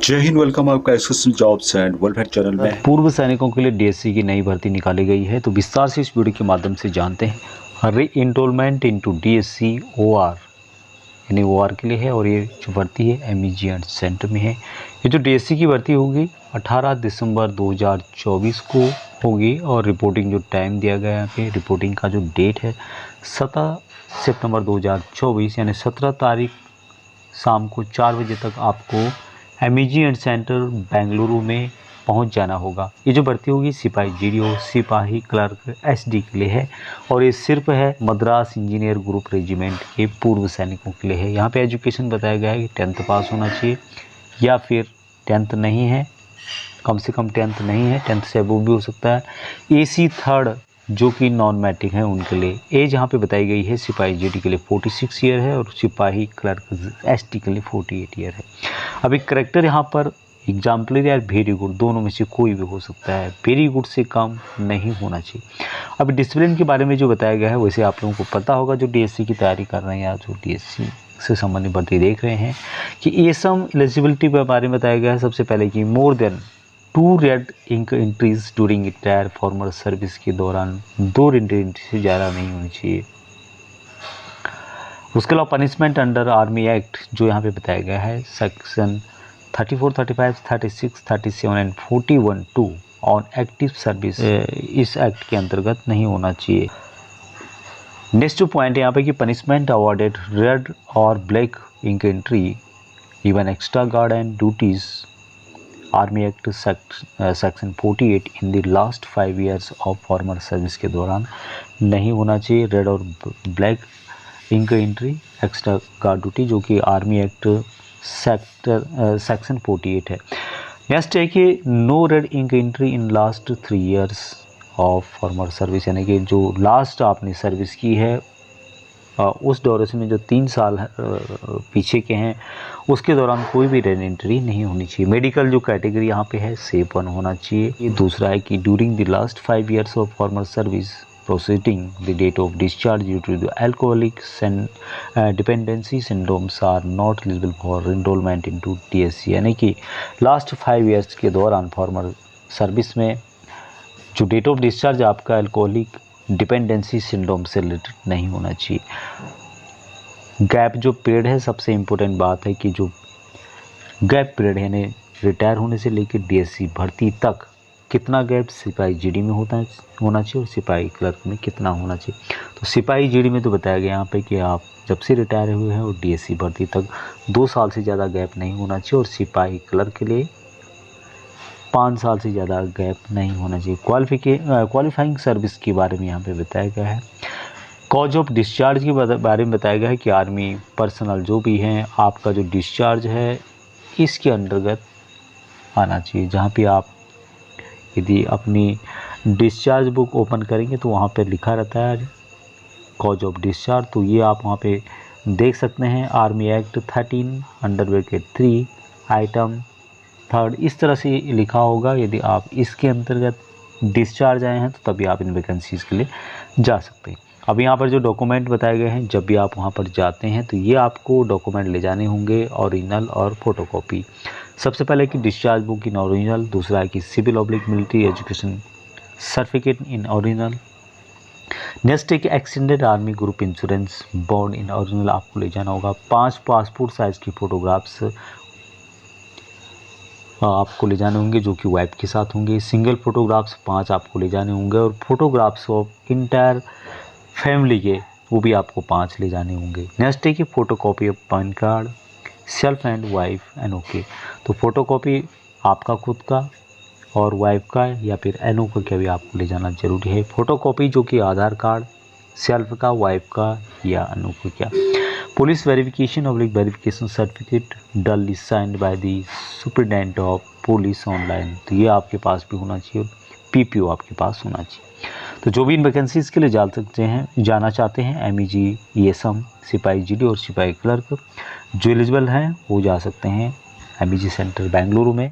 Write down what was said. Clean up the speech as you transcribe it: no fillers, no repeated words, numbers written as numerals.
जय हिंद, वेलकम आपका SSC jobs and welfare channel में। पूर्व सैनिकों के लिए डीएससी की नई भर्ती निकाली गई है, तो विस्तार से इस वीडियो के माध्यम से जानते हैं। री इनरोलमेंट इनटू डीएससी ओआर यानी ओआर के लिए है, और ये जो भर्ती है एमईजी एंड सेंटर में है। ये जो डीएससी की भर्ती होगी 18 दिसंबर 2024 को होगी, और रिपोर्टिंग जो टाइम दिया गया है यहाँ पे, रिपोर्टिंग का जो डेट है 17 सितंबर 2024 यानी 17 तारीख शाम को 4 बजे तक आपको एमईजी एंड सेंटर बेंगलुरु में पहुंच जाना होगा। ये जो भर्ती होगी सिपाही जीडीओ, सिपाही क्लर्क एसडी के लिए है, और ये सिर्फ है मद्रास इंजीनियर ग्रुप रेजिमेंट के पूर्व सैनिकों के लिए है। यहाँ पे एजुकेशन बताया गया है कि 10th पास होना चाहिए, या फिर 10th नहीं है, कम से कम 10th नहीं है, 10th से अबव भी हो सकता है। एसी थर्ड जो कि नॉन मैट्रिक है उनके लिए एज यहाँ पे बताई गई है। सिपाही जीडी के लिए 46 ईयर है, और सिपाही क्लर्क एसटी के लिए 48 ईयर है। अभी करेक्टर यहाँ पर एग्जाम्पलरी या वेरी गुड दोनों में से कोई भी हो सकता है, वेरी गुड से कम नहीं होना चाहिए। अभी डिसिप्लिन के बारे में जो बताया गया है वैसे आप लोगों को पता होगा, जो डीएससी की तैयारी कर रहे हैं या जो डीएससी से संबंधित भर्ती देख रहे हैं, कि ये सम एलिजिबिलिटी के बारे में बताया गया है। सबसे पहले कि more than 2 red ink entries during retire former service के दौरान 2 रेड एंट्री से ज़्यादा नहीं होनी चाहिए। उसके अलावा पनिशमेंट अंडर आर्मी एक्ट जो यहाँ पे बताया गया है, section 34, 35, 36, 37 and 41(2) on active service, इस एक्ट के अंतर्गत नहीं होना चाहिए। नेक्स्ट पॉइंट यहाँ पे कि पनिशमेंट अवॉर्डेड रेड और black ink entry even extra guard and duties army act section 48 in the last 5 years of former service के दौरान नहीं होना चाहिए। रेड और black ink entry extra guard duty जो कि आर्मी एक्ट सेक्शन 48 है। नेक्स्ट है कि no red ink entry in last 3 years of former service, यानी कि जो लास्ट आपने सर्विस की है उस ड्यूरेशन में जो 3 साल पीछे के हैं उसके दौरान कोई भी रेड एंट्री नहीं होनी चाहिए। मेडिकल जो कैटेगरी यहाँ पे है सेफ 1 होना चाहिए। ये दूसरा है कि during the last 5 years of former service proceeding the date of discharge due to the alcoholic dependency syndromes are not eligible for enrollment into DSC, यानी कि लास्ट 5 ईयर्स के दौरान फॉर्मर सर्विस में जो डेट ऑफ डिस्चार्ज आपका alcoholic dependency syndrome से related नहीं होना चाहिए। गैप जो पीरियड है, सबसे इम्पोर्टेंट बात है कि जो गैप पीरियड है यानी रिटायर होने से लेकर डीएससी भर्ती तक कितना गैप सिपाही जीडी में होना चाहिए और सिपाही क्लर्क में कितना होना चाहिए। तो सिपाही जीडी में तो बताया गया यहाँ पे कि आप जब से रिटायर हुए हैं और डीएससी भर्ती तक 2 साल से ज़्यादा गैप नहीं होना चाहिए, और सिपाही क्लर्क के लिए 5 साल से ज़्यादा गैप नहीं होना चाहिए। क्वालिफाइंग सर्विस के बारे में यहाँ पे बताया गया है। कॉज ऑफ डिस्चार्ज के बारे में बताया गया है कि आर्मी पर्सनल जो भी हैं, आपका जो डिस्चार्ज है इसके अंतर्गत आना चाहिए। जहाँ पे आप यदि अपनी डिस्चार्ज बुक ओपन करेंगे तो वहाँ पे लिखा रहता है कॉज ऑफ डिस्चार्ज, तो ये आप वहाँ पे देख सकते हैं। Army act 13 under bracket 3 item 3 इस तरह से लिखा होगा। यदि आप इसके अंतर्गत डिस्चार्ज आए हैं तो तभी आप इन वैकेंसीज़ के लिए जा सकते हैं। अब यहाँ पर जो डॉक्यूमेंट बताए गए हैं, जब भी आप वहाँ पर जाते हैं तो ये आपको डॉक्यूमेंट ले जाने होंगे, ओरिजिनल और फोटोकॉपी। सबसे पहले कि डिस्चार्ज बुक इन ओरिजिनल, दूसरा है कि civil oblique military education certificate in original. Next है कि extended army group insurance bond in original आपको ले जाना होगा। 5 पासपोर्ट साइज़ की फ़ोटोग्राफ्स आपको ले जाने होंगे जो कि वाइफ के साथ होंगे। सिंगल फ़ोटोग्राफ्स 5 आपको ले जाने होंगे, और फोटोग्राफ्स ऑफ इंटायर फैमिली के वो भी आपको 5 ले जाने होंगे। नेक्स्ट है कि photocopy of pan card self and wife NOK, तो फ़ोटोकॉपी आपका खुद का और वाइफ का या फिर एनओके का भी आपको ले जाना जरूरी है। फ़ोटोकॉपी जो कि आधार कार्ड सेल्फ का, वाइफ का या एनओके का। Police verification oblique verification certificate duly signed by the superintendent of police online, तो ये आपके पास भी होना चाहिए। पीपीओ आपके पास होना चाहिए। तो जो भी इन वैकेंसीज़ के लिए जाना चाहते हैं एमईजी, ईएसएम, सिपाही जीडी और सिपाही क्लर्क जो एलिजिबल हैं वो जा सकते हैं एमईजी सेंटर बेंगलुरु में।